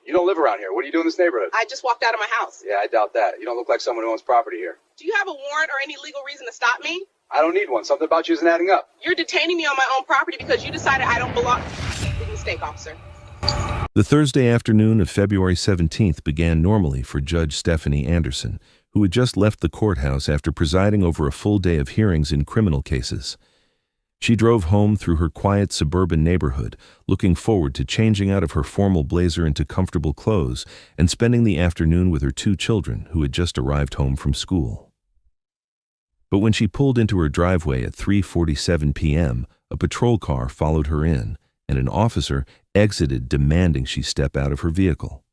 You don't live around here. What do you do in this neighborhood? I just walked out of my house. Yeah, I doubt that. You don't look like someone who owns property here. Do you have a warrant or any legal reason to stop me? I don't need one. Something about you isn't adding up. You're detaining me on my own property because you decided I don't belong. Big mistake, officer. The Thursday afternoon of February 17th began normally for Judge Stephanie Anderson, who had just left the courthouse after presiding over a full day of hearings in criminal cases. She drove home through her quiet suburban neighborhood, looking forward to changing out of her formal blazer into comfortable clothes and spending the afternoon with her 2 children who had just arrived home from school. But when she pulled into her driveway at 3:47 p.m., a patrol car followed her in, and an officer exited demanding she step out of her vehicle.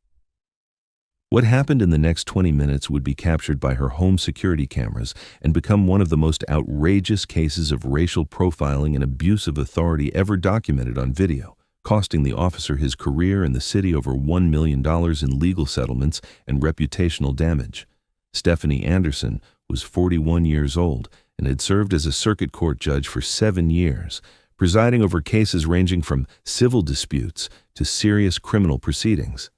What happened in the next 20 minutes would be captured by her home security cameras and become one of the most outrageous cases of racial profiling and abuse of authority ever documented on video, costing the officer his career and the city over $1 million in legal settlements and reputational damage. Stephanie Anderson was 41 years old and had served as a circuit court judge for 7 years, presiding over cases ranging from civil disputes to serious criminal proceedings.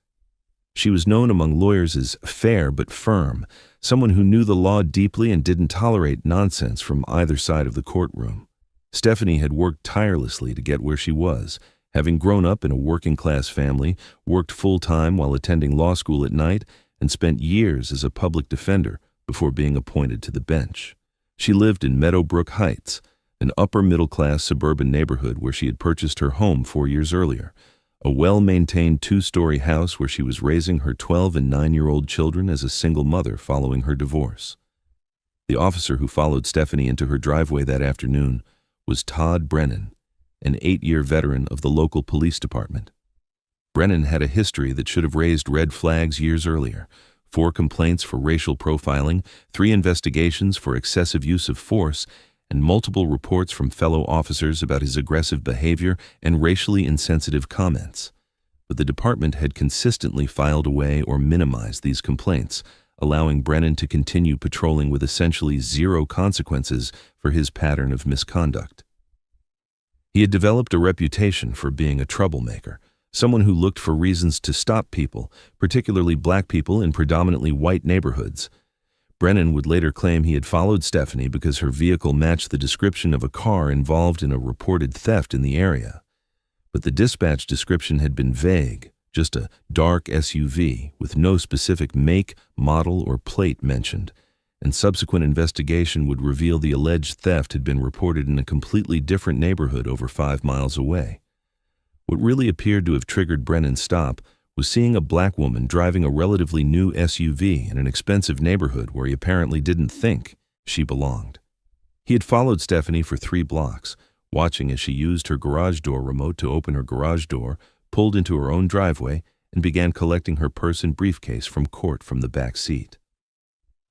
She was known among lawyers as fair but firm, someone who knew the law deeply and didn't tolerate nonsense from either side of the courtroom. Stephanie had worked tirelessly to get where she was, having grown up in a working-class family, worked full-time while attending law school at night, and spent years as a public defender before being appointed to the bench. She lived in Meadowbrook Heights, an upper-middle-class suburban neighborhood where she had purchased her home 4 years earlier, a well-maintained 2-story house where she was raising her 12- and 9-year-old children as a single mother following her divorce. The officer who followed Stephanie into her driveway that afternoon was Todd Brennan, an 8-year veteran of the local police department. Brennan had a history that should have raised red flags years earlier: 4 complaints for racial profiling, 3 investigations for excessive use of force, and multiple reports from fellow officers about his aggressive behavior and racially insensitive comments. But the department had consistently filed away or minimized these complaints, allowing Brennan to continue patrolling with essentially 0 consequences for his pattern of misconduct. He had developed a reputation for being a troublemaker, someone who looked for reasons to stop people, particularly black people in predominantly white neighborhoods. Brennan would later claim he had followed Stephanie because her vehicle matched the description of a car involved in a reported theft in the area. But the dispatch description had been vague, just a dark SUV with no specific make, model, or plate mentioned, and subsequent investigation would reveal the alleged theft had been reported in a completely different neighborhood over 5 miles away. What really appeared to have triggered Brennan's stop was seeing a black woman driving a relatively new SUV in an expensive neighborhood where he apparently didn't think she belonged. He had followed Stephanie for 3 blocks, watching as she used her garage door remote to open her garage door, pulled into her own driveway, and began collecting her purse and briefcase from court from the back seat.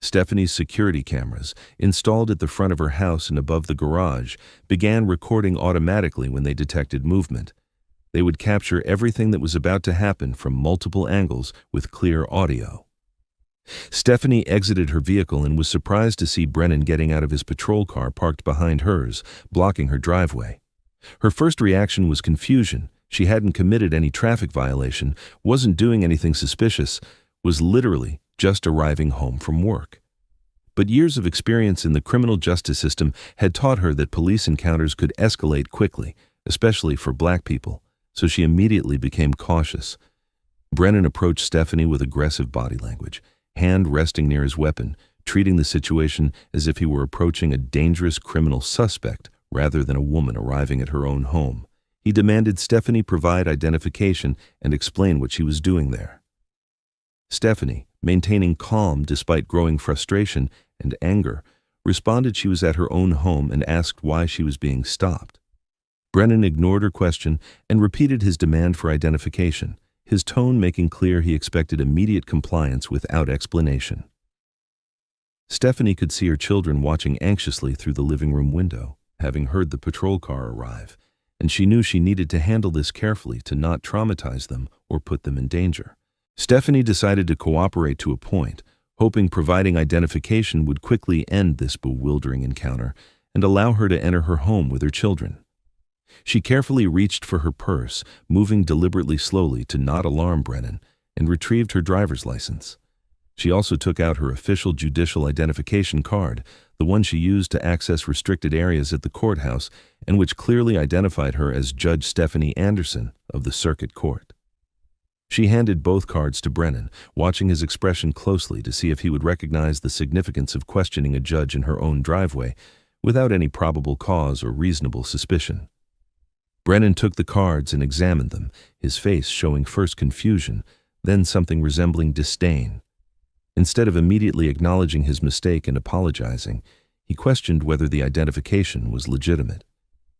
Stephanie's security cameras, installed at the front of her house and above the garage, began recording automatically when they detected movement. They would capture everything that was about to happen from multiple angles with clear audio. Stephanie exited her vehicle and was surprised to see Brennan getting out of his patrol car parked behind hers, blocking her driveway. Her first reaction was confusion. She hadn't committed any traffic violation, wasn't doing anything suspicious, was literally just arriving home from work. But years of experience in the criminal justice system had taught her that police encounters could escalate quickly, especially for black people, so she immediately became cautious. Brennan approached Stephanie with aggressive body language, hand resting near his weapon, treating the situation as if he were approaching a dangerous criminal suspect rather than a woman arriving at her own home. He demanded Stephanie provide identification and explain what she was doing there. Stephanie, maintaining calm despite growing frustration and anger, responded she was at her own home and asked why she was being stopped. Brennan ignored her question and repeated his demand for identification, his tone making clear he expected immediate compliance without explanation. Stephanie could see her children watching anxiously through the living room window, having heard the patrol car arrive, and she knew she needed to handle this carefully to not traumatize them or put them in danger. Stephanie decided to cooperate to a point, hoping providing identification would quickly end this bewildering encounter and allow her to enter her home with her children. She carefully reached for her purse, moving deliberately slowly to not alarm Brennan, and retrieved her driver's license. She also took out her official judicial identification card, the one she used to access restricted areas at the courthouse and which clearly identified her as Judge Stephanie Anderson of the Circuit Court. She handed both cards to Brennan, watching his expression closely to see if he would recognize the significance of questioning a judge in her own driveway without any probable cause or reasonable suspicion. Brennan took the cards and examined them, his face showing first confusion, then something resembling disdain. Instead of immediately acknowledging his mistake and apologizing, he questioned whether the identification was legitimate.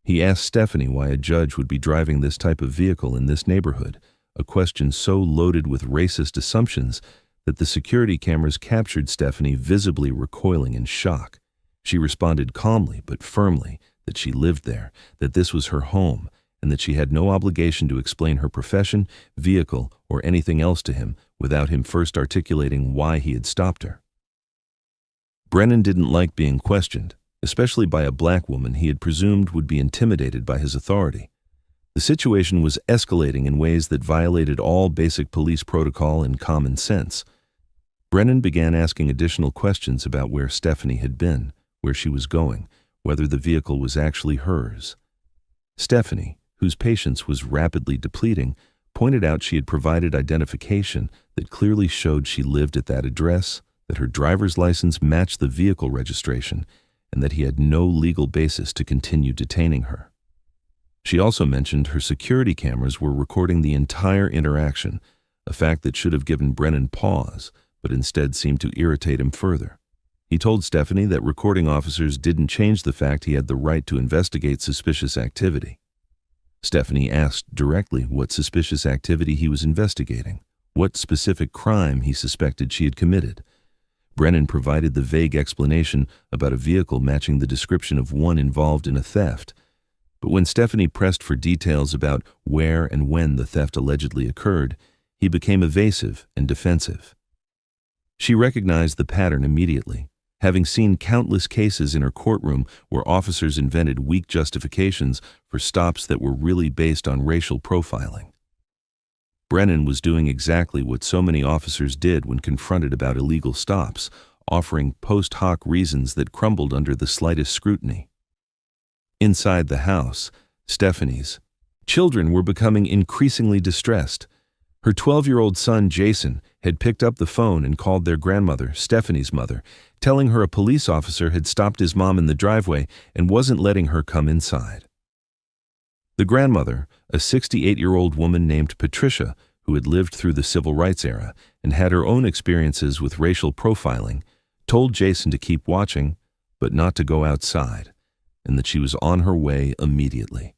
He asked Stephanie why a judge would be driving this type of vehicle in this neighborhood, a question so loaded with racist assumptions that the security cameras captured Stephanie visibly recoiling in shock. She responded calmly but firmly that she lived there, that this was her home, and that she had no obligation to explain her profession, vehicle, or anything else to him without him first articulating why he had stopped her. Brennan didn't like being questioned, especially by a black woman he had presumed would be intimidated by his authority. The situation was escalating in ways that violated all basic police protocol and common sense. Brennan began asking additional questions about where Stephanie had been, where she was going, whether the vehicle was actually hers. Stephanie, whose patience was rapidly depleting, pointed out she had provided identification that clearly showed she lived at that address, that her driver's license matched the vehicle registration, and that he had no legal basis to continue detaining her. She also mentioned her security cameras were recording the entire interaction, a fact that should have given Brennan pause, but instead seemed to irritate him further. He told Stephanie that recording officers didn't change the fact he had the right to investigate suspicious activity. Stephanie asked directly what suspicious activity he was investigating, what specific crime he suspected she had committed. Brennan provided the vague explanation about a vehicle matching the description of one involved in a theft. But when Stephanie pressed for details about where and when the theft allegedly occurred, he became evasive and defensive. She recognized the pattern immediately, having seen countless cases in her courtroom where officers invented weak justifications for stops that were really based on racial profiling. Brennan was doing exactly what so many officers did when confronted about illegal stops, offering post hoc reasons that crumbled under the slightest scrutiny. Inside the house, Stephanie's children were becoming increasingly distressed. Her 12-year-old son, Jason, had picked up the phone and called their grandmother, Stephanie's mother, telling her a police officer had stopped his mom in the driveway and wasn't letting her come inside. The grandmother, a 68-year-old woman named Patricia, who had lived through the civil rights era and had her own experiences with racial profiling, told Jason to keep watching, but not to go outside, and that she was on her way immediately.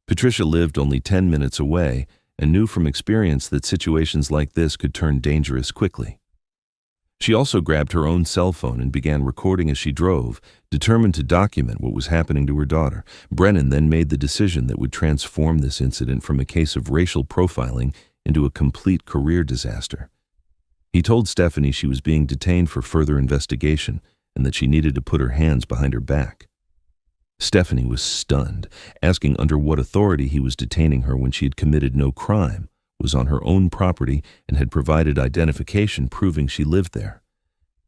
Patricia lived only 10 minutes away and knew from experience that situations like this could turn dangerous quickly. She also grabbed her own cell phone and began recording as she drove, determined to document what was happening to her daughter. Brennan then made the decision that would transform this incident from a case of racial profiling into a complete career disaster. He told Stephanie she was being detained for further investigation and that she needed to put her hands behind her back. Stephanie was stunned, asking under what authority he was detaining her when she had committed no crime, was on her own property, and had provided identification proving she lived there.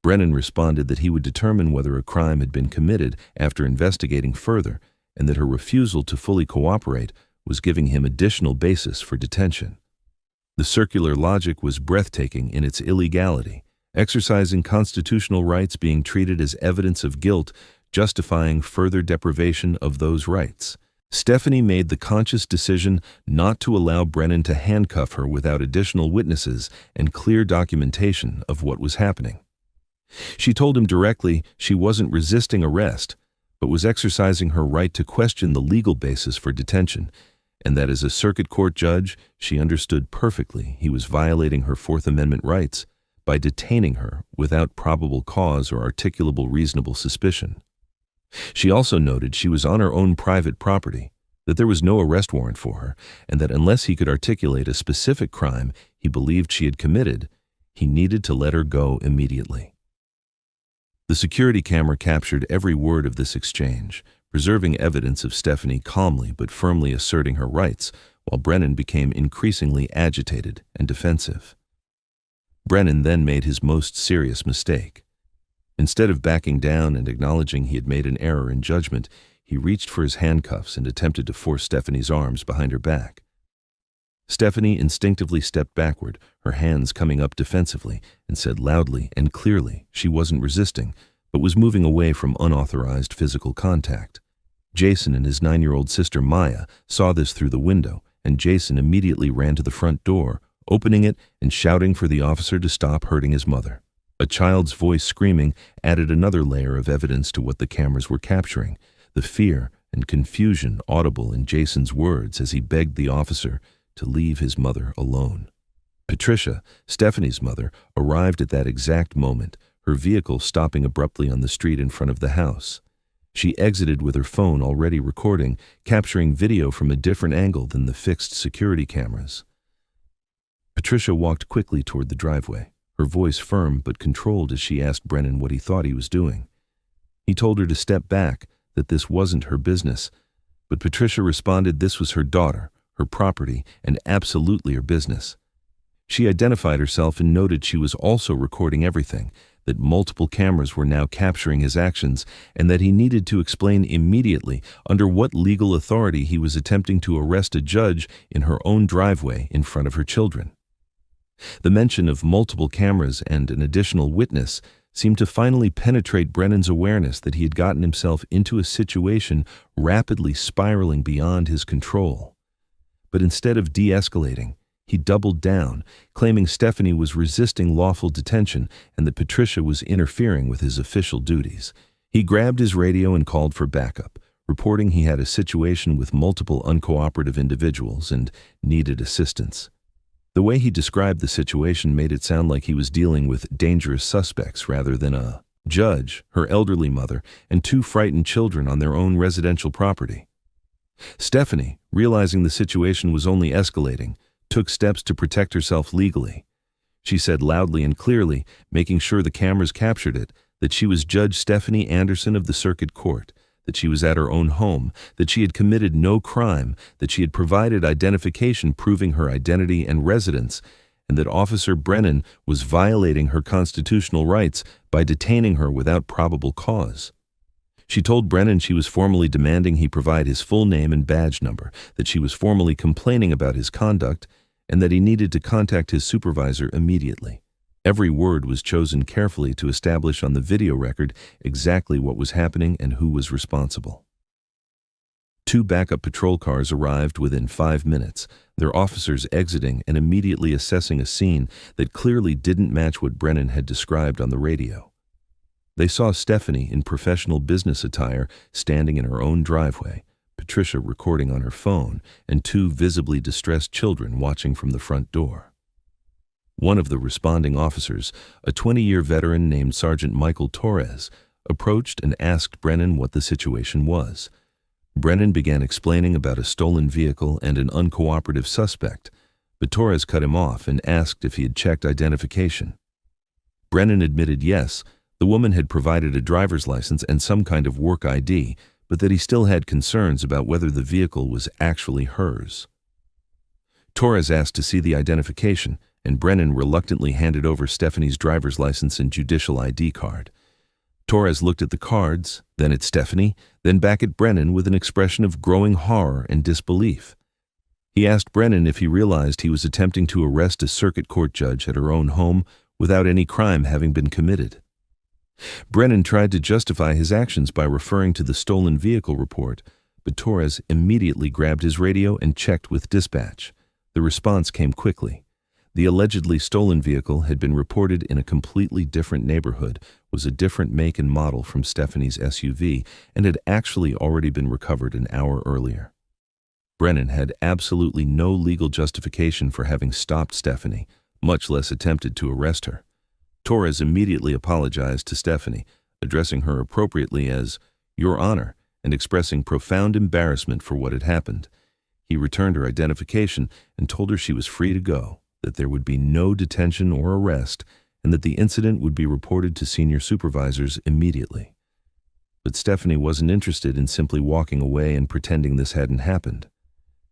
Brennan responded that he would determine whether a crime had been committed after investigating further, and that her refusal to fully cooperate was giving him additional basis for detention. The circular logic was breathtaking in its illegality, exercising constitutional rights being treated as evidence of guilt, justifying further deprivation of those rights. Stephanie made the conscious decision not to allow Brennan to handcuff her without additional witnesses and clear documentation of what was happening. She told him directly she wasn't resisting arrest, but was exercising her right to question the legal basis for detention, and that as a circuit court judge, she understood perfectly he was violating her Fourth Amendment rights by detaining her without probable cause or articulable reasonable suspicion. She also noted she was on her own private property, that there was no arrest warrant for her, and that unless he could articulate a specific crime he believed she had committed, he needed to let her go immediately. The security camera captured every word of this exchange, preserving evidence of Stephanie calmly but firmly asserting her rights, while Brennan became increasingly agitated and defensive. Brennan then made his most serious mistake. Instead of backing down and acknowledging he had made an error in judgment, he reached for his handcuffs and attempted to force Stephanie's arms behind her back. Stephanie instinctively stepped backward, her hands coming up defensively, and said loudly and clearly she wasn't resisting, but was moving away from unauthorized physical contact. Jason and his 9-year-old sister Maya saw this through the window, and Jason immediately ran to the front door, opening it and shouting for the officer to stop hurting his mother. A child's voice screaming added another layer of evidence to what the cameras were capturing, the fear and confusion audible in Jason's words as he begged the officer to leave his mother alone. Patricia, Stephanie's mother, arrived at that exact moment, her vehicle stopping abruptly on the street in front of the house. She exited with her phone already recording, capturing video from a different angle than the fixed security cameras. Patricia walked quickly toward the driveway, her voice firm but controlled as she asked Brennan what he thought he was doing. He told her to step back, that this wasn't her business, but Patricia responded this was her daughter, her property, and absolutely her business. She identified herself and noted she was also recording everything, that multiple cameras were now capturing his actions, and that he needed to explain immediately under what legal authority he was attempting to arrest a judge in her own driveway in front of her children. The mention of multiple cameras and an additional witness seemed to finally penetrate Brennan's awareness that he had gotten himself into a situation rapidly spiraling beyond his control. But instead of de-escalating, he doubled down, claiming Stephanie was resisting lawful detention and that Patricia was interfering with his official duties. He grabbed his radio and called for backup, reporting he had a situation with multiple uncooperative individuals and needed assistance. The way he described the situation made it sound like he was dealing with dangerous suspects rather than a judge, her elderly mother, and 2 frightened children on their own residential property. Stephanie, realizing the situation was only escalating, took steps to protect herself legally. She said loudly and clearly, making sure the cameras captured it, that she was Judge Stephanie Anderson of the Circuit Court, that she was at her own home, that she had committed no crime, that she had provided identification proving her identity and residence, and that Officer Brennan was violating her constitutional rights by detaining her without probable cause. She told Brennan she was formally demanding he provide his full name and badge number, that she was formally complaining about his conduct, and that he needed to contact his supervisor immediately. Every word was chosen carefully to establish on the video record exactly what was happening and who was responsible. 2 backup patrol cars arrived within 5 minutes, their officers exiting and immediately assessing a scene that clearly didn't match what Brennan had described on the radio. They saw Stephanie in professional business attire standing in her own driveway, Patricia recording on her phone, and 2 visibly distressed children watching from the front door. One of the responding officers, a 20-year veteran named Sergeant Michael Torres, approached and asked Brennan what the situation was. Brennan began explaining about a stolen vehicle and an uncooperative suspect, but Torres cut him off and asked if he had checked identification. Brennan admitted yes, the woman had provided a driver's license and some kind of work ID, but that he still had concerns about whether the vehicle was actually hers. Torres asked to see the identification, and Brennan reluctantly handed over Stephanie's driver's license and judicial ID card. Torres looked at the cards, then at Stephanie, then back at Brennan with an expression of growing horror and disbelief. He asked Brennan if he realized he was attempting to arrest a circuit court judge at her own home without any crime having been committed. Brennan tried to justify his actions by referring to the stolen vehicle report, but Torres immediately grabbed his radio and checked with dispatch. The response came quickly. The allegedly stolen vehicle had been reported in a completely different neighborhood, was a different make and model from Stephanie's SUV, and had actually already been recovered an hour earlier. Brennan had absolutely no legal justification for having stopped Stephanie, much less attempted to arrest her. Torres immediately apologized to Stephanie, addressing her appropriately as "Your Honor," and expressing profound embarrassment for what had happened. He returned her identification and told her she was free to go, that there would be no detention or arrest, and that the incident would be reported to senior supervisors immediately. But Stephanie wasn't interested in simply walking away and pretending this hadn't happened.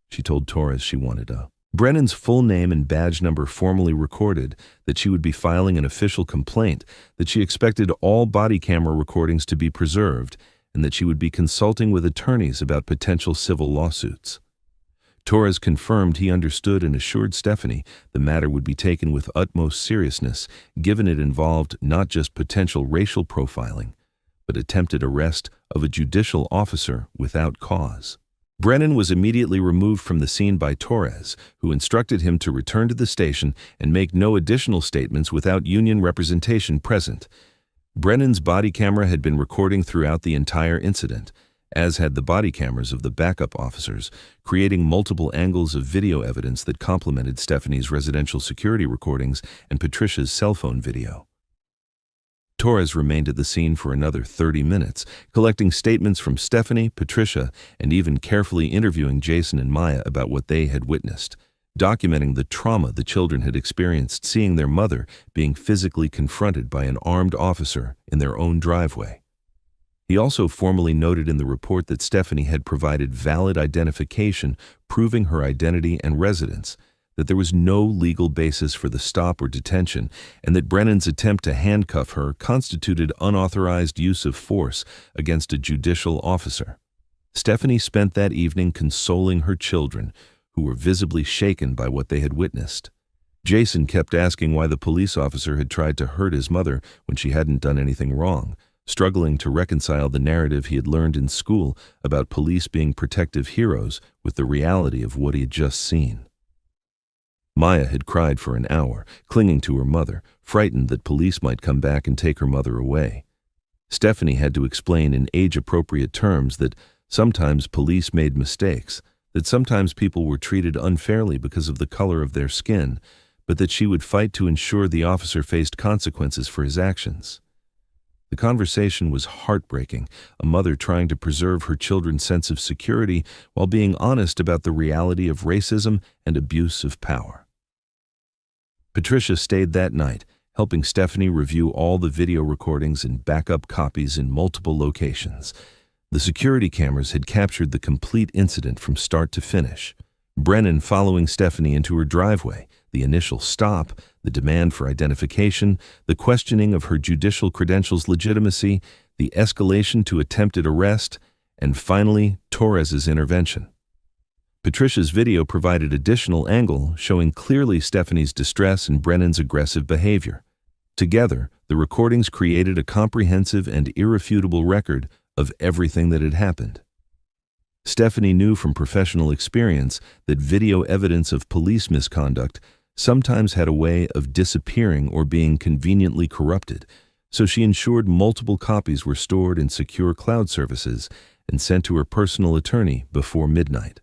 She told Torres she wanted Brennan's full name and badge number formally recorded, that she would be filing an official complaint, that she expected all body camera recordings to be preserved, and that she would be consulting with attorneys about potential civil lawsuits. Torres confirmed he understood and assured Stephanie the matter would be taken with utmost seriousness, given it involved not just potential racial profiling, but attempted arrest of a judicial officer without cause. Brennan was immediately removed from the scene by Torres, who instructed him to return to the station and make no additional statements without union representation present. Brennan's body camera had been recording throughout the entire incident, as had the body cameras of the backup officers, creating multiple angles of video evidence that complemented Stephanie's residential security recordings and Patricia's cell phone video. Torres remained at the scene for another 30 minutes, collecting statements from Stephanie, Patricia, and even carefully interviewing Jason and Maya about what they had witnessed, documenting the trauma the children had experienced seeing their mother being physically confronted by an armed officer in their own driveway. He also formally noted in the report that Stephanie had provided valid identification proving her identity and residence, that there was no legal basis for the stop or detention, and that Brennan's attempt to handcuff her constituted unauthorized use of force against a judicial officer. Stephanie spent that evening consoling her children, who were visibly shaken by what they had witnessed. Jason kept asking why the police officer had tried to hurt his mother when she hadn't done anything wrong, struggling to reconcile the narrative he had learned in school about police being protective heroes with the reality of what he had just seen. Maya had cried for an hour, clinging to her mother, frightened that police might come back and take her mother away. Stephanie had to explain in age-appropriate terms that sometimes police made mistakes, that sometimes people were treated unfairly because of the color of their skin, but that she would fight to ensure the officer faced consequences for his actions. The conversation was heartbreaking, a mother trying to preserve her children's sense of security while being honest about the reality of racism and abuse of power. Patricia stayed that night, helping Stephanie review all the video recordings and backup copies in multiple locations. The security cameras had captured the complete incident from start to finish. Brennan following Stephanie into her driveway, the initial stop, the demand for identification, the questioning of her judicial credentials' legitimacy, the escalation to attempted arrest, and finally, Torres's intervention. Patricia's video provided additional angle, showing clearly Stephanie's distress and Brennan's aggressive behavior. Together, the recordings created a comprehensive and irrefutable record of everything that had happened. Stephanie knew from professional experience that video evidence of police misconduct sometimes had a way of disappearing or being conveniently corrupted, so she ensured multiple copies were stored in secure cloud services and sent to her personal attorney before midnight.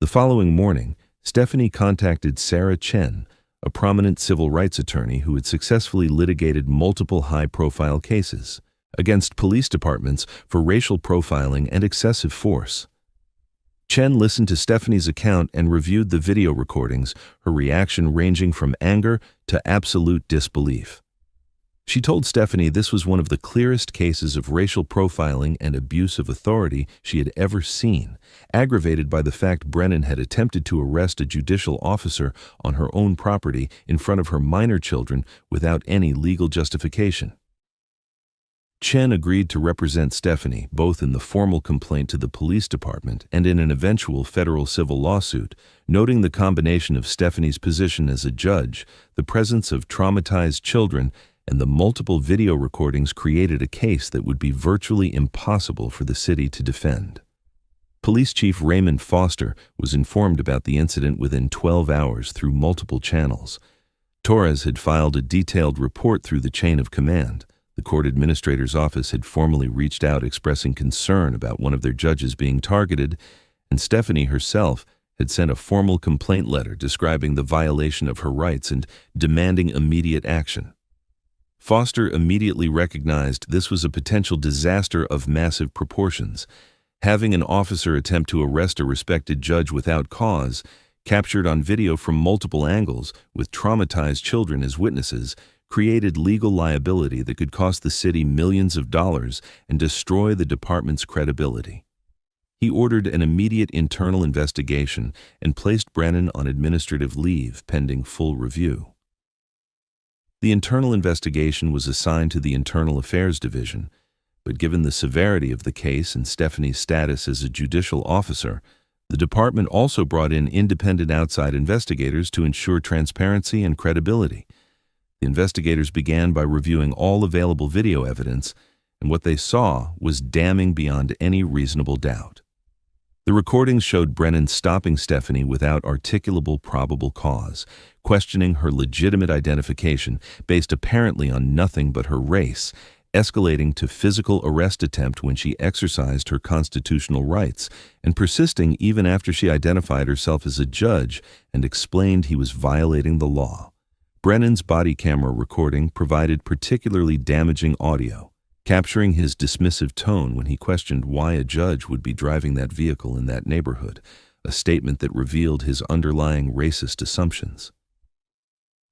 The following morning, Stephanie contacted Sarah Chen, a prominent civil rights attorney who had successfully litigated multiple high-profile cases against police departments for racial profiling and excessive force. Chen listened to Stephanie's account and reviewed the video recordings, her reaction ranging from anger to absolute disbelief. She told Stephanie this was one of the clearest cases of racial profiling and abuse of authority she had ever seen, aggravated by the fact Brennan had attempted to arrest a judicial officer on her own property in front of her minor children without any legal justification. Chen agreed to represent Stephanie both in the formal complaint to the police department and in an eventual federal civil lawsuit, noting the combination of Stephanie's position as a judge, the presence of traumatized children, and the multiple video recordings created a case that would be virtually impossible for the city to defend. Police Chief Raymond Foster was informed about the incident within 12 hours through multiple channels. Torres had filed a detailed report through the chain of command. The court administrator's office had formally reached out expressing concern about one of their judges being targeted, and Stephanie herself had sent a formal complaint letter describing the violation of her rights and demanding immediate action. Foster immediately recognized this was a potential disaster of massive proportions. Having an officer attempt to arrest a respected judge without cause, captured on video from multiple angles with traumatized children as witnesses, created legal liability that could cost the city millions of dollars and destroy the department's credibility. He ordered an immediate internal investigation and placed Brennan on administrative leave pending full review. The internal investigation was assigned to the Internal Affairs Division, but given the severity of the case and Stephanie's status as a judicial officer, the department also brought in independent outside investigators to ensure transparency and credibility. The investigators began by reviewing all available video evidence, and what they saw was damning beyond any reasonable doubt. The recordings showed Brennan stopping Stephanie without articulable probable cause, questioning her legitimate identification based apparently on nothing but her race, escalating to physical arrest attempt when she exercised her constitutional rights, and persisting even after she identified herself as a judge and explained he was violating the law. Brennan's body camera recording provided particularly damaging audio, capturing his dismissive tone when he questioned why a judge would be driving that vehicle in that neighborhood, a statement that revealed his underlying racist assumptions.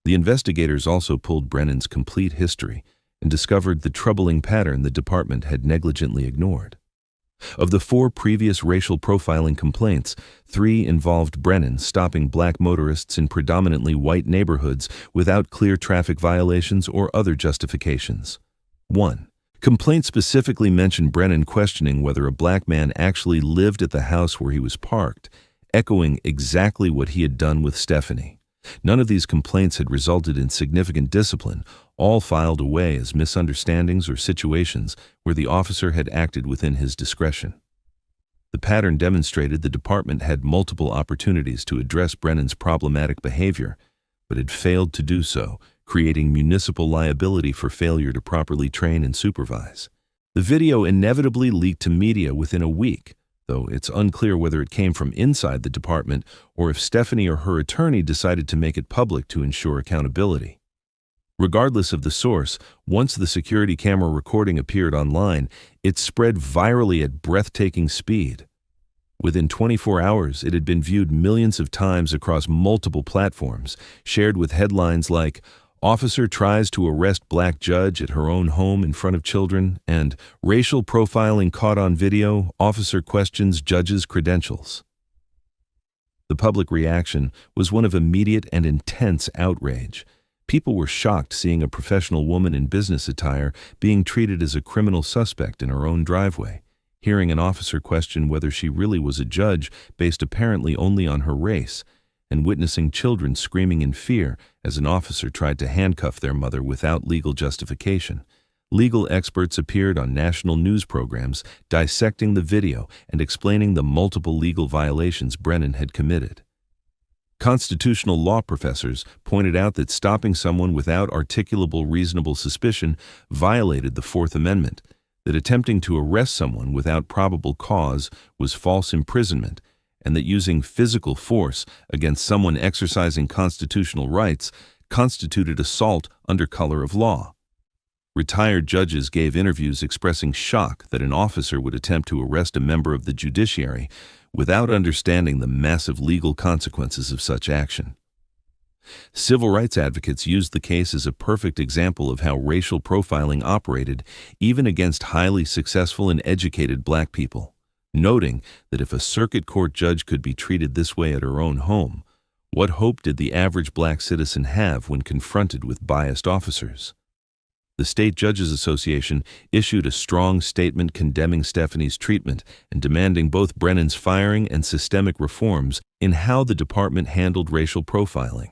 The investigators also pulled Brennan's complete history and discovered the troubling pattern the department had negligently ignored. Of the 4 previous racial profiling complaints, 3 involved Brennan stopping black motorists in predominantly white neighborhoods without clear traffic violations or other justifications. 1. Complaint specifically mentioned Brennan questioning whether a black man actually lived at the house where he was parked, echoing exactly what he had done with Stephanie. None of these complaints had resulted in significant discipline, all filed away as misunderstandings or situations where the officer had acted within his discretion. The pattern demonstrated the department had multiple opportunities to address Brennan's problematic behavior, but had failed to do so, creating municipal liability for failure to properly train and supervise. The video inevitably leaked to media within a week, though it's unclear whether it came from inside the department or if Stephanie or her attorney decided to make it public to ensure accountability. Regardless of the source, once the security camera recording appeared online, it spread virally at breathtaking speed. Within 24 hours, it had been viewed millions of times across multiple platforms, shared with headlines like, "Officer tries to arrest black judge at her own home in front of children," and "Racial profiling caught on video, officer questions judge's credentials." The public reaction was one of immediate and intense outrage. People were shocked seeing a professional woman in business attire being treated as a criminal suspect in her own driveway, hearing an officer question whether she really was a judge based apparently only on her race, and witnessing children screaming in fear as an officer tried to handcuff their mother without legal justification. Legal experts appeared on national news programs dissecting the video and explaining the multiple legal violations Brennan had committed. Constitutional law professors pointed out that stopping someone without articulable reasonable suspicion violated the Fourth Amendment, that attempting to arrest someone without probable cause was false imprisonment, and that using physical force against someone exercising constitutional rights constituted assault under color of law. Retired judges gave interviews expressing shock that an officer would attempt to arrest a member of the judiciary without understanding the massive legal consequences of such action. Civil rights advocates used the case as a perfect example of how racial profiling operated even against highly successful and educated black people, noting that if a circuit court judge could be treated this way at her own home, what hope did the average black citizen have when confronted with biased officers? The State Judges Association issued a strong statement condemning Stephanie's treatment and demanding both Brennan's firing and systemic reforms in how the department handled racial profiling.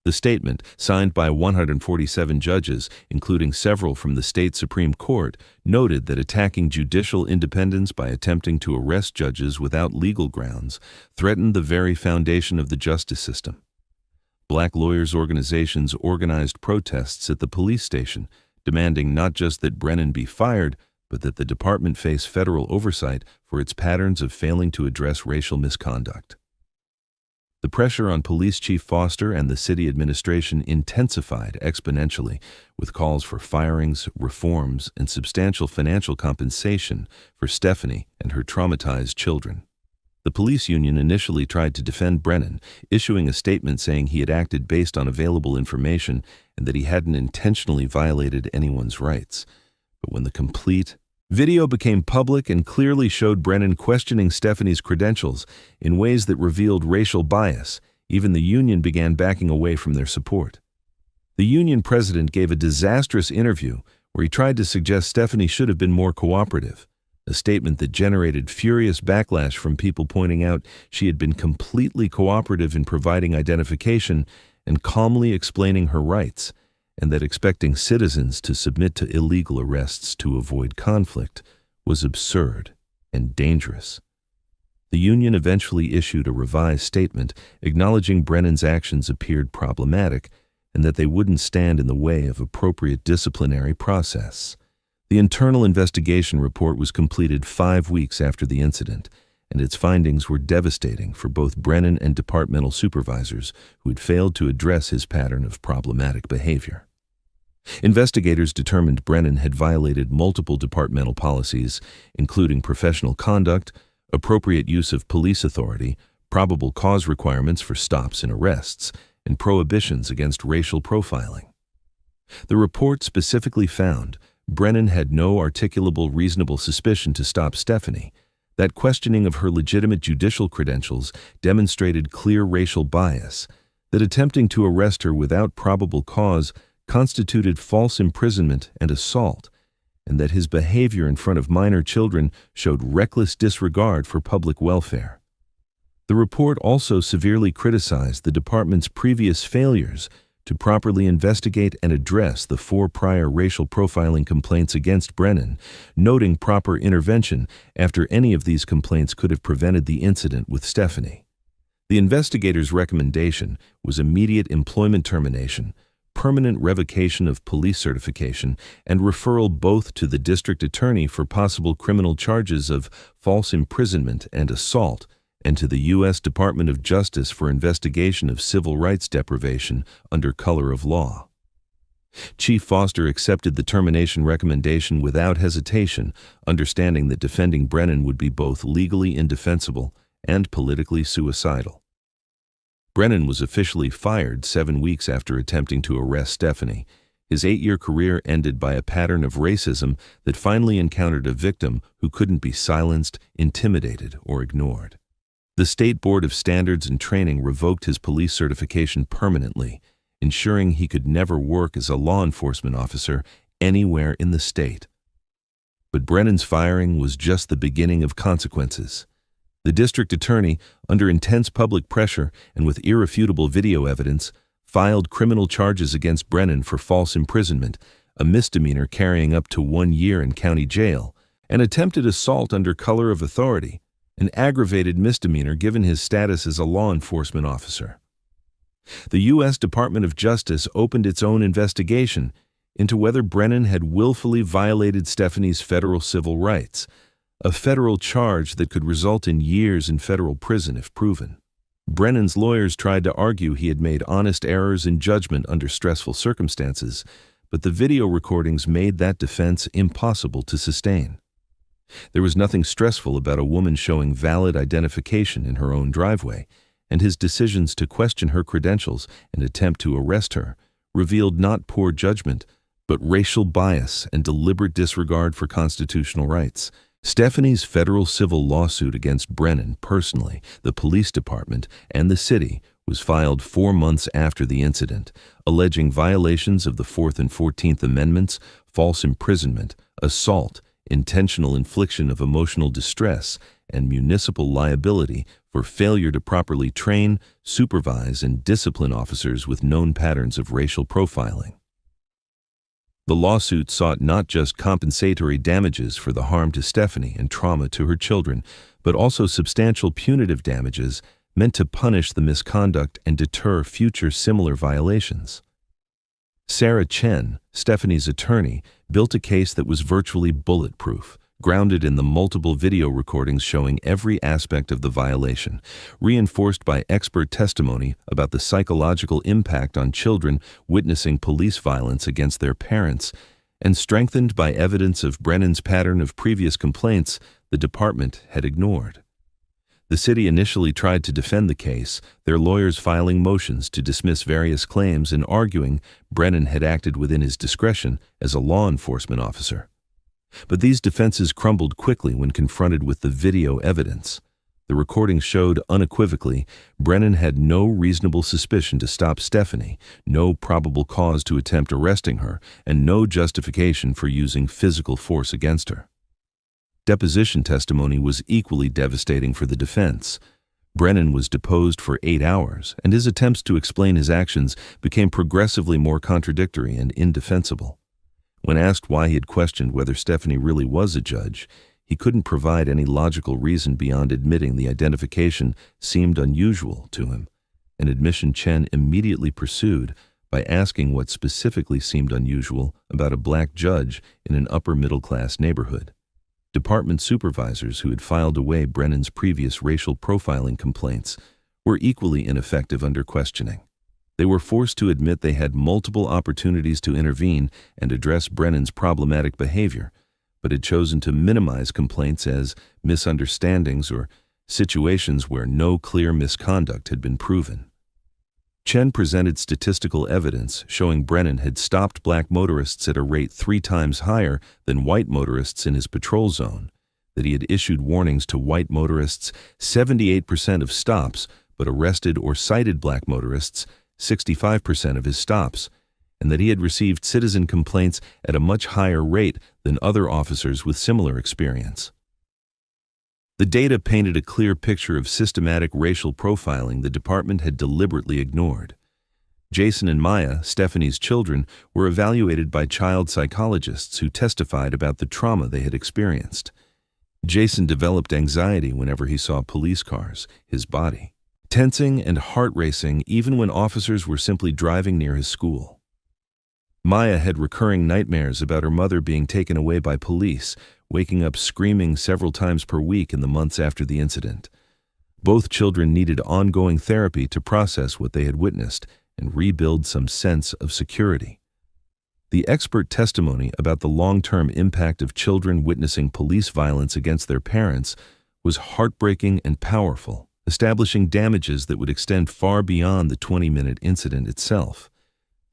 The statement, signed by 147 judges, including several from the state Supreme Court, noted that attacking judicial independence by attempting to arrest judges without legal grounds threatened the very foundation of the justice system. Black lawyers' organizations organized protests at the police station, demanding not just that Brennan be fired, but that the department face federal oversight for its patterns of failing to address racial misconduct. The pressure on Police Chief Foster and the city administration intensified exponentially, with calls for firings, reforms, and substantial financial compensation for Stephanie and her traumatized children. The police union initially tried to defend Brennan, issuing a statement saying he had acted based on available information and that he hadn't intentionally violated anyone's rights. But when the complete, Video became public and clearly showed Brennan questioning Stephanie's credentials in ways that revealed racial bias. Even the union began backing away from their support. The union president gave a disastrous interview where he tried to suggest Stephanie should have been more cooperative, a statement that generated furious backlash from people pointing out she had been completely cooperative in providing identification and calmly explaining her rights, and that expecting citizens to submit to illegal arrests to avoid conflict was absurd and dangerous. The union eventually issued a revised statement acknowledging Brennan's actions appeared problematic and that they wouldn't stand in the way of appropriate disciplinary process. The internal investigation report was completed 5 weeks after the incident, and its findings were devastating for both Brennan and departmental supervisors who had failed to address his pattern of problematic behavior. Investigators determined Brennan had violated multiple departmental policies, including professional conduct, appropriate use of police authority, probable cause requirements for stops and arrests, and prohibitions against racial profiling. The report specifically found Brennan had no articulable reasonable suspicion to stop Stephanie, that questioning of her legitimate judicial credentials demonstrated clear racial bias, that attempting to arrest her without probable cause constituted false imprisonment and assault, and that his behavior in front of minor children showed reckless disregard for public welfare. The report also severely criticized the department's previous failures to properly investigate and address the 4 prior racial profiling complaints against Brennan, noting proper intervention after any of these complaints could have prevented the incident with Stephanie. The investigators' recommendation was immediate employment termination, permanent revocation of police certification, and referral both to the district attorney for possible criminal charges of false imprisonment and assault, and to the U.S. Department of Justice for investigation of civil rights deprivation under color of law. Chief Foster accepted the termination recommendation without hesitation, understanding that defending Brennan would be both legally indefensible and politically suicidal. Brennan was officially fired 7 weeks after attempting to arrest Stephanie. His 8-year career ended by a pattern of racism that finally encountered a victim who couldn't be silenced, intimidated, or ignored. The State Board of Standards and Training revoked his police certification permanently, ensuring he could never work as a law enforcement officer anywhere in the state. But Brennan's firing was just the beginning of consequences. The district attorney, under intense public pressure and with irrefutable video evidence, filed criminal charges against Brennan for false imprisonment, a misdemeanor carrying up to 1 year in county jail, and attempted assault under color of authority, an aggravated misdemeanor given his status as a law enforcement officer. The U.S. Department of Justice opened its own investigation into whether Brennan had willfully violated Stephanie's federal civil rights, a federal charge that could result in years in federal prison if proven. Brennan's lawyers tried to argue he had made honest errors in judgment under stressful circumstances, but the video recordings made that defense impossible to sustain. There was nothing stressful about a woman showing valid identification in her own driveway, and his decisions to question her credentials and attempt to arrest her revealed not poor judgment, but racial bias and deliberate disregard for constitutional rights. Stephanie's federal civil lawsuit against Brennan personally, the police department, and the city was filed 4 months after the incident, alleging violations of the 4th and 14th Amendments, false imprisonment, assault, intentional infliction of emotional distress, and municipal liability for failure to properly train, supervise, and discipline officers with known patterns of racial profiling. The lawsuit sought not just compensatory damages for the harm to Stephanie and trauma to her children, but also substantial punitive damages meant to punish the misconduct and deter future similar violations. Sarah Chen, Stephanie's attorney, built a case that was virtually bulletproof, grounded in the multiple video recordings showing every aspect of the violation, reinforced by expert testimony about the psychological impact on children witnessing police violence against their parents, and strengthened by evidence of Brennan's pattern of previous complaints the department had ignored. The city initially tried to defend the case, their lawyers filing motions to dismiss various claims and arguing Brennan had acted within his discretion as a law enforcement officer. But these defenses crumbled quickly when confronted with the video evidence. The recording showed unequivocally Brennan had no reasonable suspicion to stop Stephanie, no probable cause to attempt arresting her, and no justification for using physical force against her. Deposition testimony was equally devastating for the defense. Brennan was deposed for 8 hours, and his attempts to explain his actions became progressively more contradictory and indefensible. When asked why he had questioned whether Stephanie really was a judge, he couldn't provide any logical reason beyond admitting the identification seemed unusual to him, an admission Chen immediately pursued by asking what specifically seemed unusual about a black judge in an upper-middle-class neighborhood. Department supervisors who had filed away Brennan's previous racial profiling complaints were equally ineffective under questioning. They were forced to admit they had multiple opportunities to intervene and address Brennan's problematic behavior, but had chosen to minimize complaints as misunderstandings or situations where no clear misconduct had been proven. Chen presented statistical evidence showing Brennan had stopped black motorists at a rate 3 times higher than white motorists in his patrol zone, that he had issued warnings to white motorists 78% of stops, but arrested or cited black motorists 65% of his stops, and that he had received citizen complaints at a much higher rate than other officers with similar experience. The data painted a clear picture of systematic racial profiling the department had deliberately ignored. Jason and Maya, Stephanie's children, were evaluated by child psychologists who testified about the trauma they had experienced. Jason developed anxiety whenever he saw police cars, his body tensing and heart racing even when officers were simply driving near his school. Maya had recurring nightmares about her mother being taken away by police, waking up screaming several times per week in the months after the incident. Both children needed ongoing therapy to process what they had witnessed and rebuild some sense of security. The expert testimony about the long-term impact of children witnessing police violence against their parents was heartbreaking and powerful, establishing damages that would extend far beyond the 20-minute incident itself.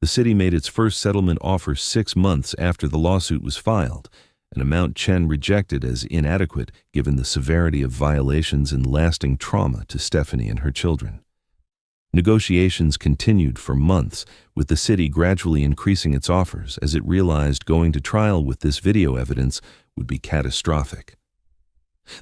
The city made its first settlement offer 6 months after the lawsuit was filed, an amount Chen rejected as inadequate given the severity of violations and lasting trauma to Stephanie and her children. Negotiations continued for months, with the city gradually increasing its offers as it realized going to trial with this video evidence would be catastrophic.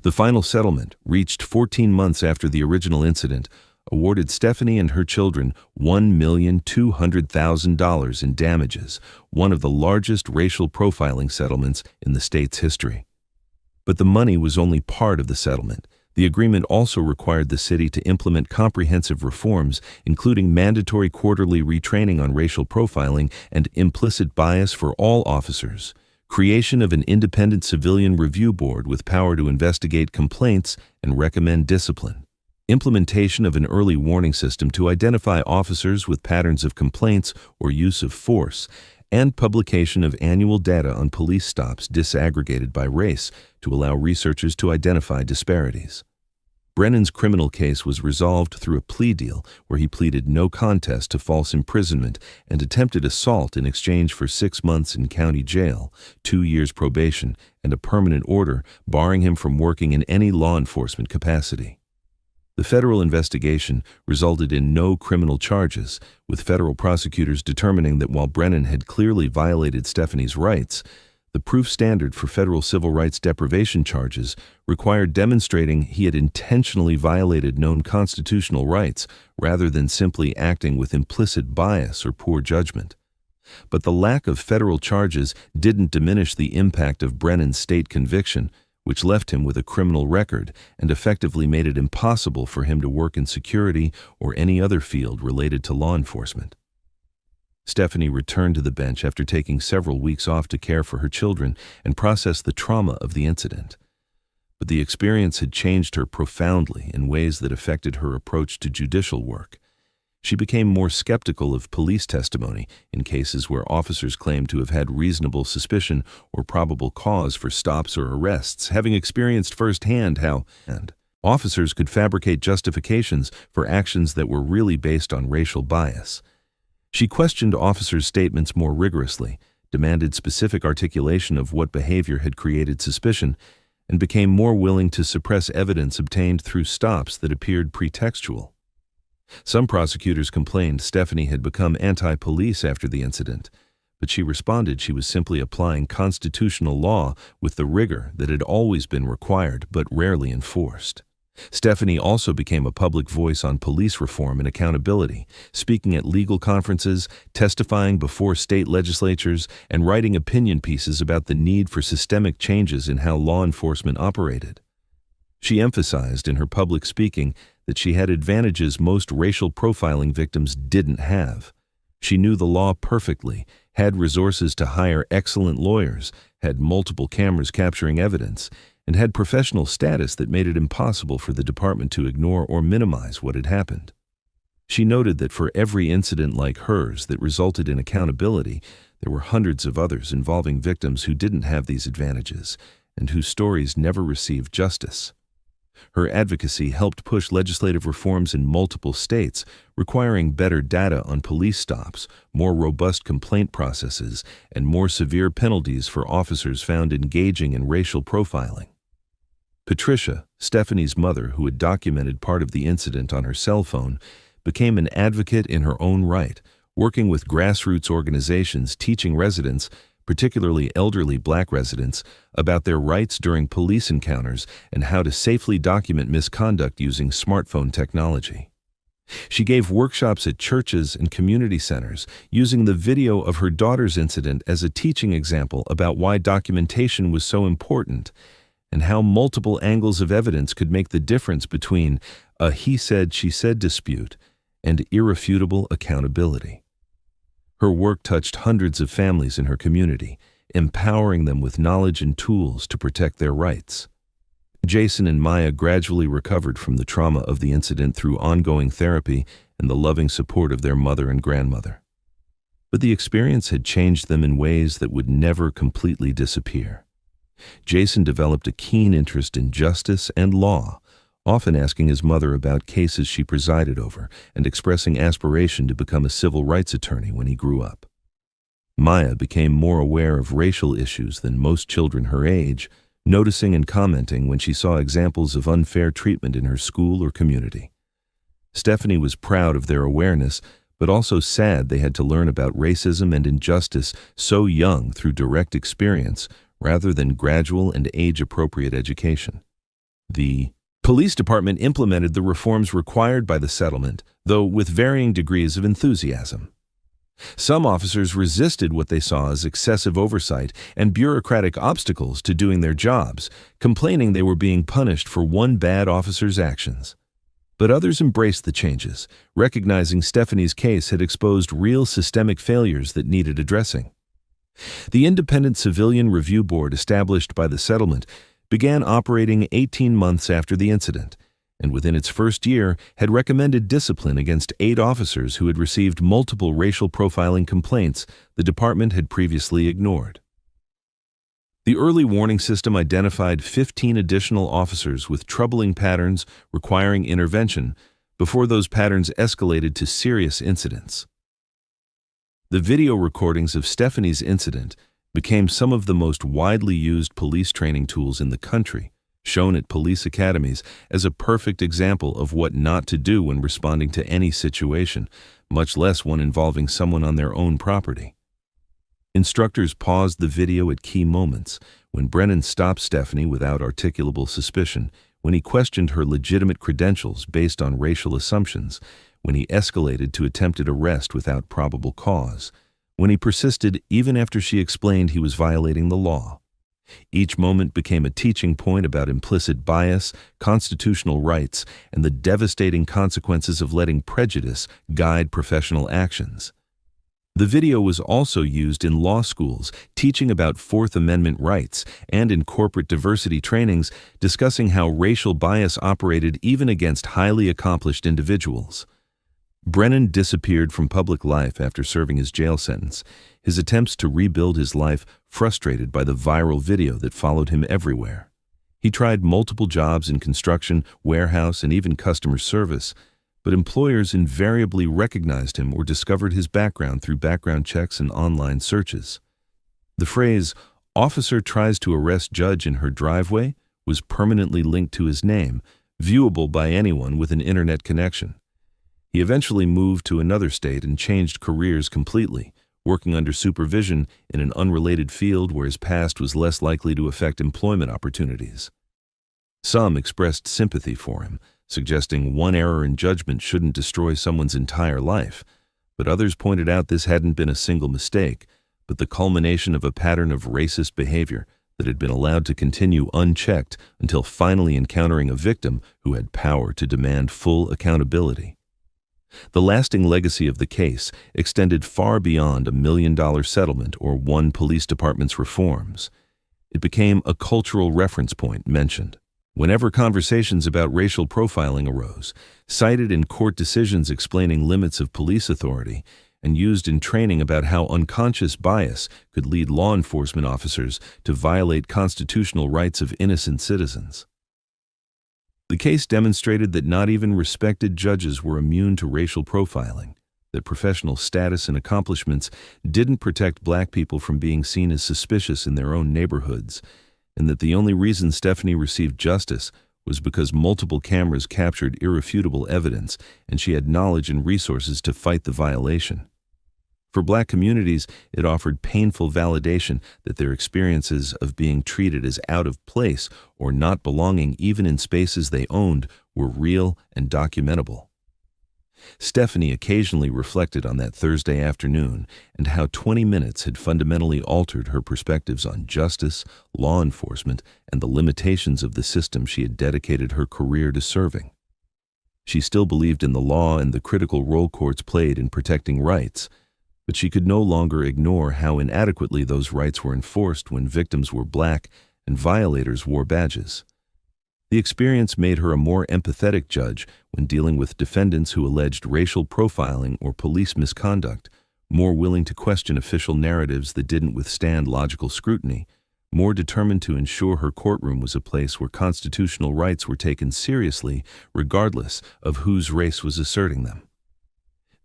The final settlement, reached 14 months after the original incident, awarded Stephanie and her children $1,200,000 in damages, one of the largest racial profiling settlements in the state's history. But the money was only part of the settlement. The agreement also required the city to implement comprehensive reforms, including mandatory quarterly retraining on racial profiling and implicit bias for all officers, creation of an independent civilian review board with power to investigate complaints and recommend discipline, implementation of an early warning system to identify officers with patterns of complaints or use of force, and publication of annual data on police stops disaggregated by race to allow researchers to identify disparities. Brennan's criminal case was resolved through a plea deal where he pleaded no contest to false imprisonment and attempted assault in exchange for 6 months in county jail, 2 years probation, and a permanent order barring him from working in any law enforcement capacity. The federal investigation resulted in no criminal charges, with federal prosecutors determining that while Brennan had clearly violated Stephanie's rights, the proof standard for federal civil rights deprivation charges required demonstrating he had intentionally violated known constitutional rights rather than simply acting with implicit bias or poor judgment. But the lack of federal charges didn't diminish the impact of Brennan's state conviction, which left him with a criminal record and effectively made it impossible for him to work in security or any other field related to law enforcement. Stephanie returned to the bench after taking several weeks off to care for her children and process the trauma of the incident. But the experience had changed her profoundly in ways that affected her approach to judicial work. She became more skeptical of police testimony in cases where officers claimed to have had reasonable suspicion or probable cause for stops or arrests, having experienced firsthand how officers could fabricate justifications for actions that were really based on racial bias. She questioned officers' statements more rigorously, demanded specific articulation of what behavior had created suspicion, and became more willing to suppress evidence obtained through stops that appeared pretextual. Some prosecutors complained Stephanie had become anti-police after the incident, but she responded she was simply applying constitutional law with the rigor that had always been required but rarely enforced. Stephanie also became a public voice on police reform and accountability, speaking at legal conferences, testifying before state legislatures, and writing opinion pieces about the need for systemic changes in how law enforcement operated. She emphasized in her public speaking that she had advantages most racial profiling victims didn't have. She knew the law perfectly, had resources to hire excellent lawyers, had multiple cameras capturing evidence, and had professional status that made it impossible for the department to ignore or minimize what had happened. She noted that for every incident like hers that resulted in accountability, there were hundreds of others involving victims who didn't have these advantages and whose stories never received justice. Her advocacy helped push legislative reforms in multiple states, requiring better data on police stops, more robust complaint processes, and more severe penalties for officers found engaging in racial profiling. Patricia, Stephanie's mother, who had documented part of the incident on her cell phone, became an advocate in her own right, working with grassroots organizations teaching residents, particularly elderly Black residents, about their rights during police encounters and how to safely document misconduct using smartphone technology. She gave workshops at churches and community centers, using the video of her daughter's incident as a teaching example about why documentation was so important and how multiple angles of evidence could make the difference between a he said, she said dispute and irrefutable accountability. Her work touched hundreds of families in her community, empowering them with knowledge and tools to protect their rights. Jason and Maya gradually recovered from the trauma of the incident through ongoing therapy and the loving support of their mother and grandmother. But the experience had changed them in ways that would never completely disappear. Jason developed a keen interest in justice and law, often asking his mother about cases she presided over and expressing aspiration to become a civil rights attorney when he grew up. Maya became more aware of racial issues than most children her age, noticing and commenting when she saw examples of unfair treatment in her school or community. Stephanie was proud of their awareness, but also sad they had to learn about racism and injustice so young through direct experience rather than gradual and age-appropriate education. The police department implemented the reforms required by the settlement, though with varying degrees of enthusiasm. Some officers resisted what they saw as excessive oversight and bureaucratic obstacles to doing their jobs, complaining they were being punished for one bad officer's actions. But others embraced the changes, recognizing Stephanie's case had exposed real systemic failures that needed addressing. The Independent Civilian Review Board established by the settlement began operating 18 months after the incident, and within its first year had recommended discipline against 8 officers who had received multiple racial profiling complaints the department had previously ignored. The early warning system identified 15 additional officers with troubling patterns requiring intervention before those patterns escalated to serious incidents. The video recordings of Stephanie's incident became some of the most widely used police training tools in the country, shown at police academies as a perfect example of what not to do when responding to any situation, much less one involving someone on their own property. Instructors paused the video at key moments, when Brennan stopped Stephanie without articulable suspicion, when he questioned her legitimate credentials based on racial assumptions, when he escalated to attempted arrest without probable cause, when he persisted even after she explained he was violating the law. Each moment became a teaching point about implicit bias, constitutional rights, and the devastating consequences of letting prejudice guide professional actions. The video was also used in law schools, teaching about Fourth Amendment rights, and in corporate diversity trainings, discussing how racial bias operated even against highly accomplished individuals. Brennan disappeared from public life after serving his jail sentence, his attempts to rebuild his life frustrated by the viral video that followed him everywhere. He tried multiple jobs in construction, warehouse, and even customer service, but employers invariably recognized him or discovered his background through background checks and online searches. The phrase, "officer tries to arrest judge in her driveway," was permanently linked to his name, viewable by anyone with an internet connection. He eventually moved to another state and changed careers completely, working under supervision in an unrelated field where his past was less likely to affect employment opportunities. Some expressed sympathy for him, suggesting one error in judgment shouldn't destroy someone's entire life, but others pointed out this hadn't been a single mistake, but the culmination of a pattern of racist behavior that had been allowed to continue unchecked until finally encountering a victim who had power to demand full accountability. The lasting legacy of the case extended far beyond a $1 million settlement or one police department's reforms. It became a cultural reference point mentioned whenever conversations about racial profiling arose, cited in court decisions explaining limits of police authority, and used in training about how unconscious bias could lead law enforcement officers to violate constitutional rights of innocent citizens. The case demonstrated that not even respected judges were immune to racial profiling, that professional status and accomplishments didn't protect black people from being seen as suspicious in their own neighborhoods, and that the only reason Stephanie received justice was because multiple cameras captured irrefutable evidence and she had knowledge and resources to fight the violation. For black communities, it offered painful validation that their experiences of being treated as out of place or not belonging even in spaces they owned were real and documentable. Stephanie occasionally reflected on that Thursday afternoon and how 20 minutes had fundamentally altered her perspectives on justice, law enforcement, and the limitations of the system she had dedicated her career to serving. She still believed in the law and the critical role courts played in protecting rights, but she could no longer ignore how inadequately those rights were enforced when victims were black and violators wore badges. The experience made her a more empathetic judge when dealing with defendants who alleged racial profiling or police misconduct, more willing to question official narratives that didn't withstand logical scrutiny, more determined to ensure her courtroom was a place where constitutional rights were taken seriously regardless of whose race was asserting them.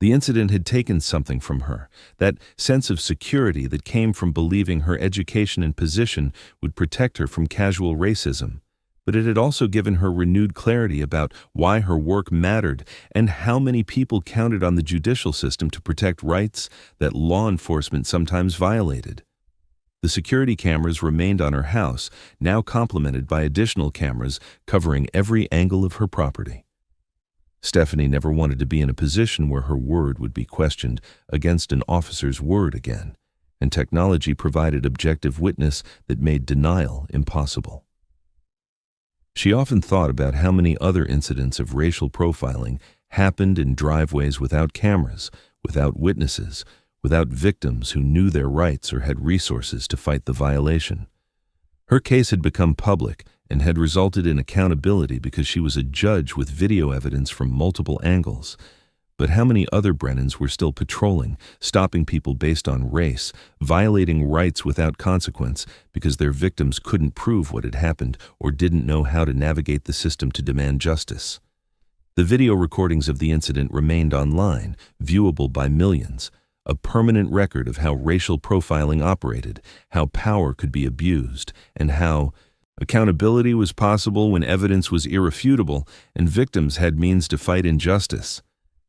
The incident had taken something from her, that sense of security that came from believing her education and position would protect her from casual racism. But it had also given her renewed clarity about why her work mattered and how many people counted on the judicial system to protect rights that law enforcement sometimes violated. The security cameras remained on her house, now complemented by additional cameras covering every angle of her property. Stephanie never wanted to be in a position where her word would be questioned against an officer's word again, and technology provided objective witness that made denial impossible. She often thought about how many other incidents of racial profiling happened in driveways without cameras, without witnesses, without victims who knew their rights or had resources to fight the violation. Her case had become public and had resulted in accountability because she was a judge with video evidence from multiple angles. But how many other Brennans were still patrolling, stopping people based on race, violating rights without consequence because their victims couldn't prove what had happened or didn't know how to navigate the system to demand justice? The video recordings of the incident remained online, viewable by millions, a permanent record of how racial profiling operated, how power could be abused, and how accountability was possible when evidence was irrefutable and victims had means to fight injustice.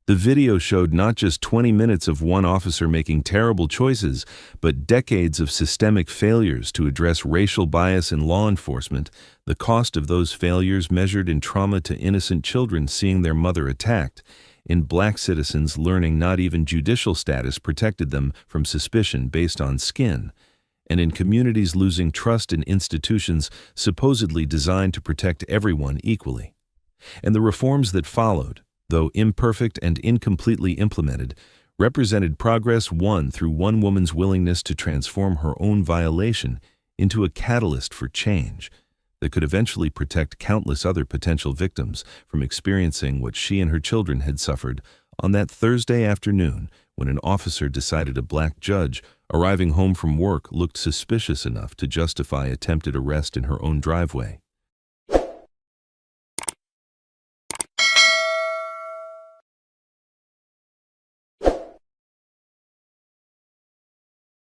The video showed not just 20 minutes of one officer making terrible choices, but decades of systemic failures to address racial bias in law enforcement, the cost of those failures measured in trauma to innocent children seeing their mother attacked, in black citizens learning not even judicial status protected them from suspicion based on skin, and in communities losing trust in institutions supposedly designed to protect everyone equally. And the reforms that followed, though imperfect and incompletely implemented, represented progress won through one woman's willingness to transform her own violation into a catalyst for change that could eventually protect countless other potential victims from experiencing what she and her children had suffered on that Thursday afternoon when an officer decided a black judge arriving home from work looked suspicious enough to justify attempted arrest in her own driveway.